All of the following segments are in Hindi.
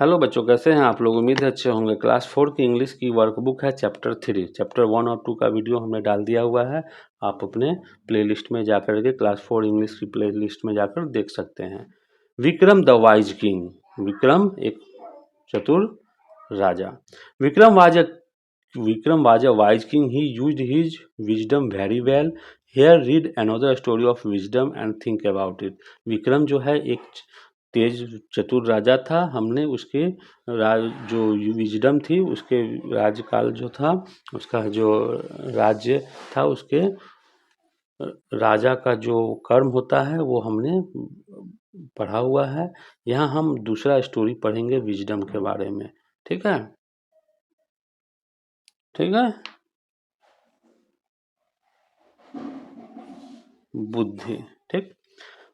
हेलो बच्चों, कैसे हैं आप लोग। उम्मीद है अच्छे होंगे। क्लास 4 की इंग्लिश की वर्कबुक है चैप्टर 3। चैप्टर 1 और 2 का वीडियो हमने डाल दिया हुआ है। आप अपने प्लेलिस्ट में जाकर के क्लास 4 इंग्लिश की प्लेलिस्ट में जाकर देख सकते हैं। Vikram the wise king. Vikram एक चतुर राजा। Vikram was a wise king. He used his wisdom very well. Here read another story of wisdom and think about it. Vikram जो है एक तेज चतुर राजा था। हमने उसके जो विजडम थी, उसके राजकाल जो था, उसका जो राज्य था, उसके राजा का जो कर्म होता है वो हमने पढ़ा हुआ है। यहाँ हम दूसरा स्टोरी पढ़ेंगे विजडम के बारे में। ठीक है, ठीक है। बुद्धि, ठीक।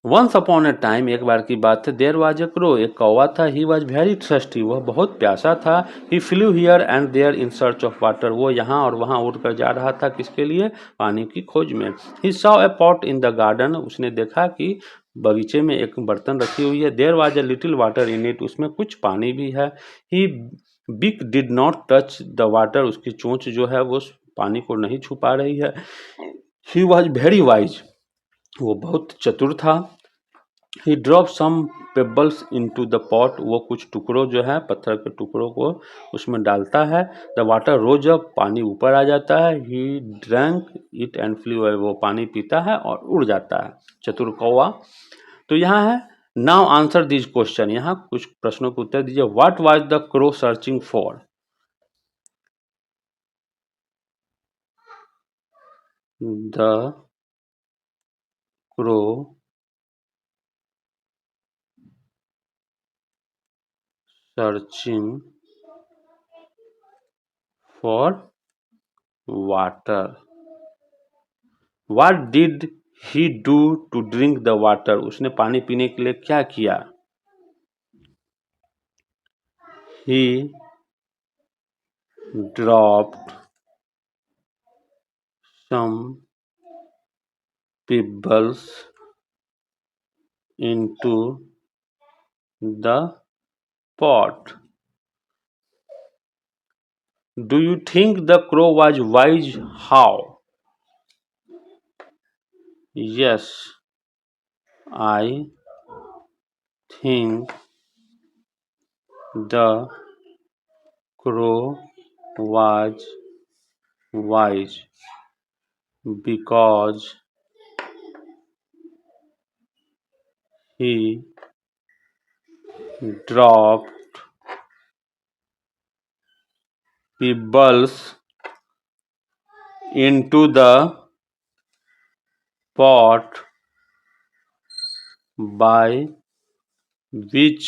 वंस अपॉन ए टाइम, एक बार की बात है, देयर वाज अ क्रो, एक कौवा था। ही वाज वेरी थर्स्टी, वह बहुत प्यासा था। He flew here and there in search of water, वो यहाँ और वहाँ उड़कर जा रहा था। किसके लिए? पानी की खोज में। He saw a pot in the garden, उसने देखा कि बगीचे में एक बर्तन रखी हुई है। There was a little water in it, उसमें कुछ पानी भी है। He beak did not touch the water, उसकी चोंच जो है वो पानी को नहीं छू पा रही है। ही वॉज वेरी वाइज, वो बहुत चतुर था। He drop some pebbles into the pot, वो कुछ टुकड़ों जो है पत्थर के टुकड़ों को उसमें डालता है। द वाटर रोज अप, पानी ऊपर आ जाता है। He drank it and flu away, वो पानी पीता है और उड़ जाता है, चतुर कौवा। तो यहाँ है नाउ आंसर दिस क्वेश्चन, यहाँ कुछ प्रश्नों के उत्तर दीजिए। What was the crow searching for? The crow searching for water. What did he do to drink the water? उसने पानी पीने के लिए क्या किया? He dropped some pebbles into the pot. Do you think the crow was wise? How? Yes, I think the crow was wise because he dropped pebbles into the pot by which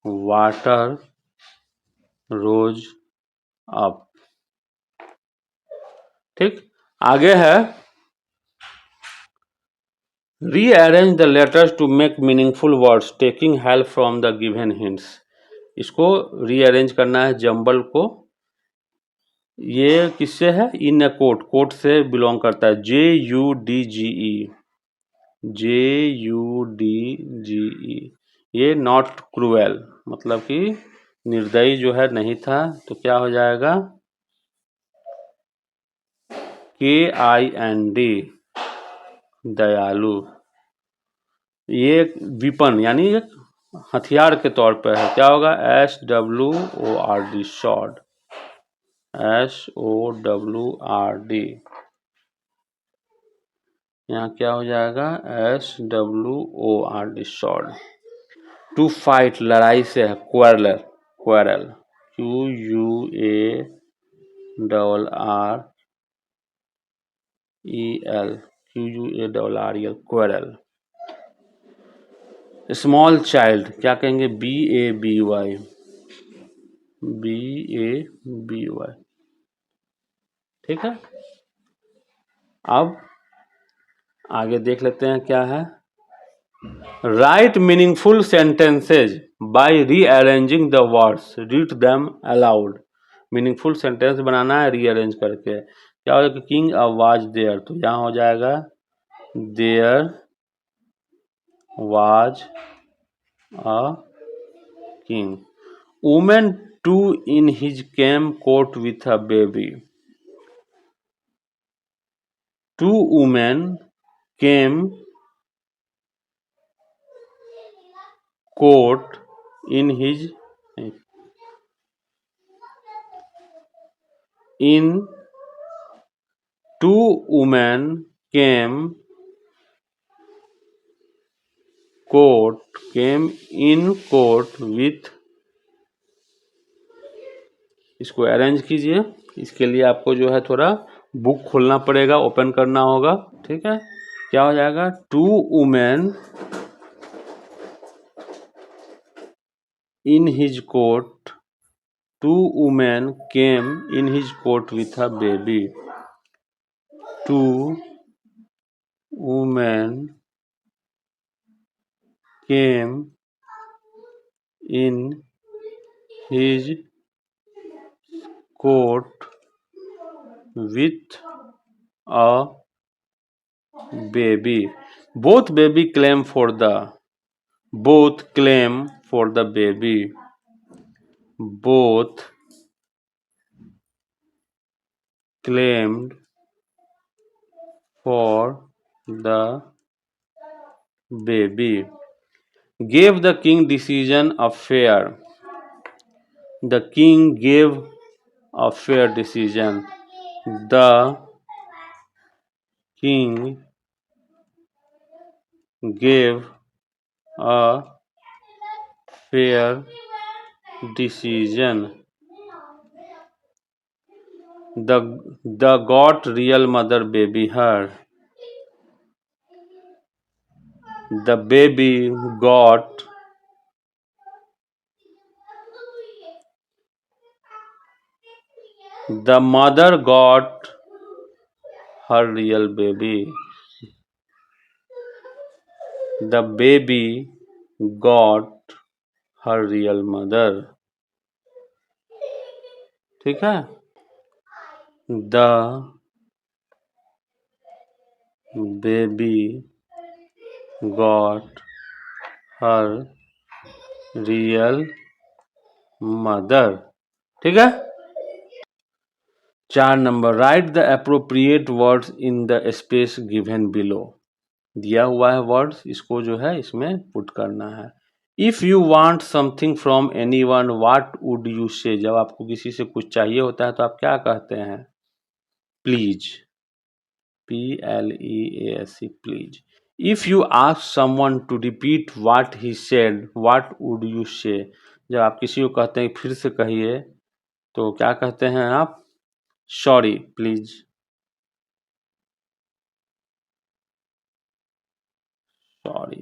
water rose up। ठीक, आगे है rearrange the letters to make meaningful words taking help from the given hints. इसको रीअरेंज करना है, जंबल को। ये किससे है? इन ए कोट, कोट से बिलोंग करता है। JUDGE, JUDGE। ये नॉट क्रूएल, मतलब कि निर्दयी जो है नहीं था, तो क्या हो जाएगा? KIND, दयालु। ये विपन यानी एक हथियार के तौर पर है, क्या होगा? SWORD, shard, SOWRD। यहाँ क्या हो जाएगा? SWORD, shard. टू फाइट, लड़ाई से है, quarrel, quarrel, QUARREL, quarrel. Small child, क्या कहेंगे? BABY, BABY। ठीक है, अब आगे देख लेते हैं क्या है। Write meaningful sentences by rearranging the words, read them aloud. Meaningful sentence बनाना है रीअरेंज करके। क्या हो जाएगा? किंग वाज देयर, तो यहाँ हो जाएगा there was a king. Woman too in his came court with a baby. Two women came court in his in two women came in court with. इसको अरेंज कीजिए। इसके लिए आपको जो है थोड़ा बुक खोलना पड़ेगा, ओपन करना होगा। ठीक है, क्या हो जाएगा? Two women in his court, two women came in his court with a baby. Two women came in his court with a baby. Both claim for the baby. Both claimed for the baby. Gave the king decision a fair. The king gave a fair decision. The king gave a fair decision. The got real mother baby her. The baby got the mother got her real baby. The baby got her real mother. ठीक है? The baby got her real mother. ठीक है? 4 number, right the appropriate words in the space given below. दिया हुआ है वर्ड्स, इसको जो है इसमें पुट करना है। If you want something from anyone what would you say. जब आपको किसी से कुछ चाहिए होता है तो आप क्या कहते हैं? Please, PLEASE, please. If you ask someone to repeat what he said what would you say. जब आप किसी को कहते हैं फिर से कहिए तो क्या कहते हैं आप? Sorry please, sorry.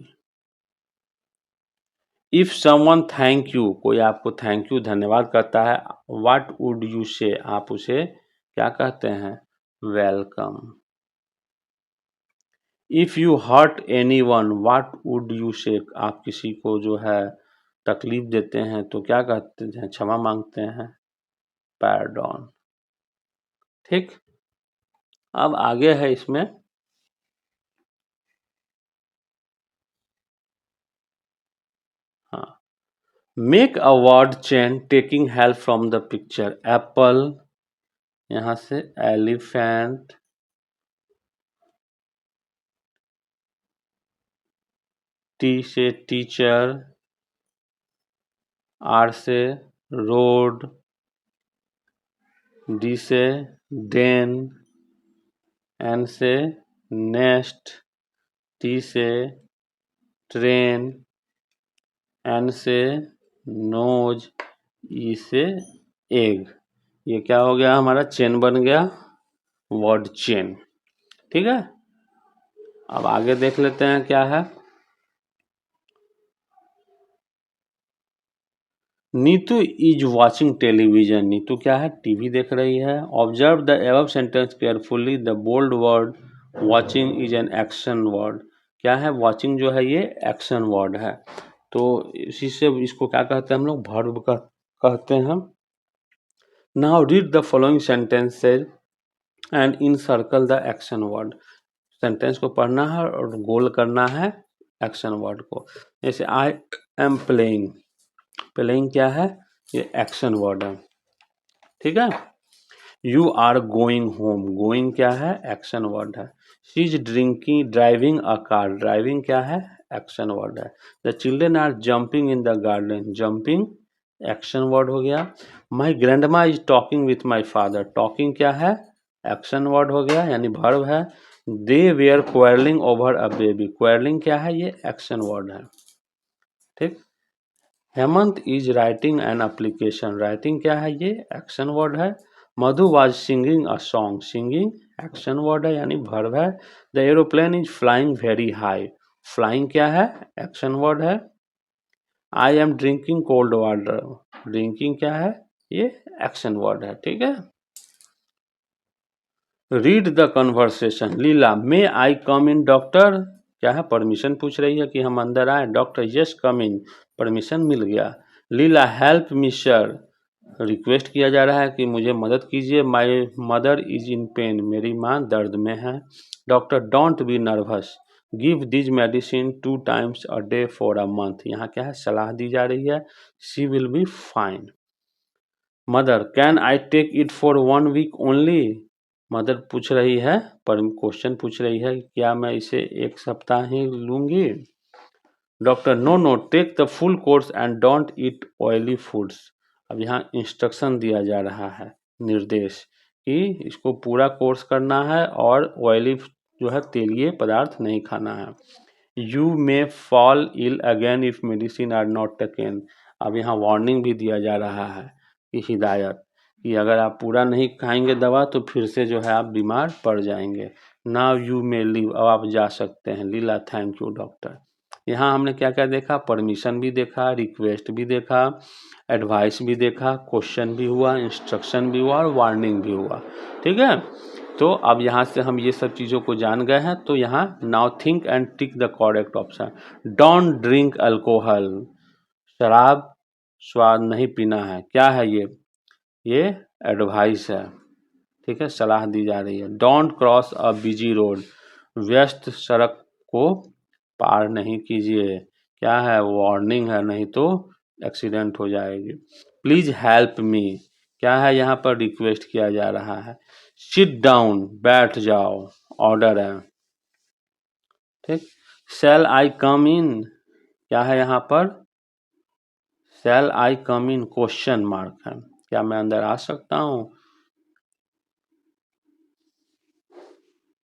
If someone thank you, कोई आपको थैंक यू धन्यवाद कहता है, व्हाट वुड यू से, आप उसे क्या कहते हैं? Welcome. If you hurt anyone what would you say, आप किसी को जो है तकलीफ देते हैं तो क्या कहते हैं? क्षमा मांगते हैं, पैरडॉन। ठीक, अब आगे है इसमें हाँ, make a word chain taking help from the picture. Apple, यहां से एलिफेंट, टी से टीचर, आर से रोड, डी से देन, एन से नेस्ट, टी से ट्रेन, एन से नोज, ई से एग। ये क्या हो गया? हमारा चेन बन गया, वर्ड चेन। ठीक है, अब आगे देख लेते हैं क्या है। Neetu is watching television. Neetu क्या है? टीवी देख रही है। Observe the above sentence carefully. The bold word watching is an action word. क्या है? वॉचिंग जो है ये एक्शन वर्ड है, तो इसी से इसको क्या कहते हैं हम लोग? वर्ब कहते हैं। Now read the following sentences and in circle the action word. Sentence को पढ़ना है और गोल करना है एक्शन वर्ड को। जैसे आई एम प्लेइंग, प्लेइंग क्या है, ये एक्शन वर्ड है, ठीक है। You are going home, going क्या है, एक्शन वर्ड है। She is driving a car, driving क्या है, एक्शन वर्ड है। The children are jumping in the garden, jumping action word हो गया। My grandma is talking with my father, talking क्या है, एक्शन वर्ड हो गया यानी वर्ब है। They were quarrelling over a baby, quarrelling क्या है, ये एक्शन वर्ड है, ठीक। Hemant is writing an application, writing क्या है, ये एक्शन वर्ड है। Madhu was singing a song, singing action word है यानी वर्ब है। The aeroplane is flying very high, flying क्या है, एक्शन वर्ड है। I am drinking cold water, drinking क्या है, ये एक्शन वर्ड है, ठीक है। Read the conversation, Leela may I come in doctor, क्या है, परमिशन पूछ रही है कि हम अंदर आए। Doctor yes come in, permission मिल गया। Leela help me sir, request किया जा रहा है कि मुझे मदद कीजिए। My mother is in pain, मेरी माँ दर्द में है। Doctor don't be nervous, give this medicine 2 times a day for a month, यहाँ क्या है, सलाह दी जा रही है। She will be fine. Mother can I take it for 1 week only, mother पूछ रही है, पर क्वेश्चन पूछ रही है क्या मैं इसे 1 सप्ताह ही लूंगी। Doctor no no take the full course and don't eat oily foods, अब यहाँ इंस्ट्रक्शन दिया जा रहा है, निर्देश, कि इसको पूरा कोर्स करना है और ऑयली जो है तेलीय पदार्थ नहीं खाना है। You may fall ill again if medicine are not taken, अब यहाँ वार्निंग भी दिया जा रहा है कि हिदायत, कि अगर आप पूरा नहीं खाएंगे दवा तो फिर से जो है आप बीमार पड़ जाएंगे। नाउ यू मे लीव, अब आप जा सकते हैं। लीला थैंक यू डॉक्टर। यहाँ हमने क्या क्या देखा, परमिशन भी देखा, रिक्वेस्ट भी देखा, एडवाइस भी देखा, क्वेश्चन भी हुआ, इंस्ट्रक्शन भी हुआ और वार्निंग भी हुआ, ठीक है। तो अब यहाँ से हम ये सब चीज़ों को जान गए हैं। तो यहाँ now think and tick the correct option. Don't drink alcohol, शराब स्वाद नहीं पीना है, क्या है ये एडवाइस है, ठीक है, सलाह दी जा रही है। Don't cross a busy road, व्यस्त सड़क को पार नहीं कीजिए, क्या है, वार्निंग है, नहीं तो एक्सीडेंट हो जाएगी। प्लीज हेल्प मी, क्या है, यहाँ पर रिक्वेस्ट किया जा रहा है। सिट डाउन, बैठ जाओ, ऑर्डर है, ठीक। शैल आई कम इन, क्या है यहाँ पर, शैल आई कम इन क्वेश्चन मार्क है, क्या मैं अंदर आ सकता हूँ।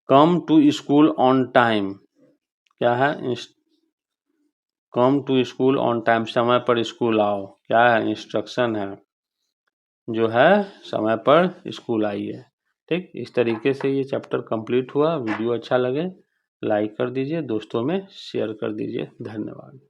Come to school on time, क्या है, come to school on time, समय पर स्कूल आओ, क्या है, इंस्ट्रक्शन है, जो है समय पर स्कूल आइए, ठीक। इस तरीके से ये चैप्टर कंप्लीट हुआ। वीडियो अच्छा लगे लाइक कर दीजिए, दोस्तों में शेयर कर दीजिए। धन्यवाद।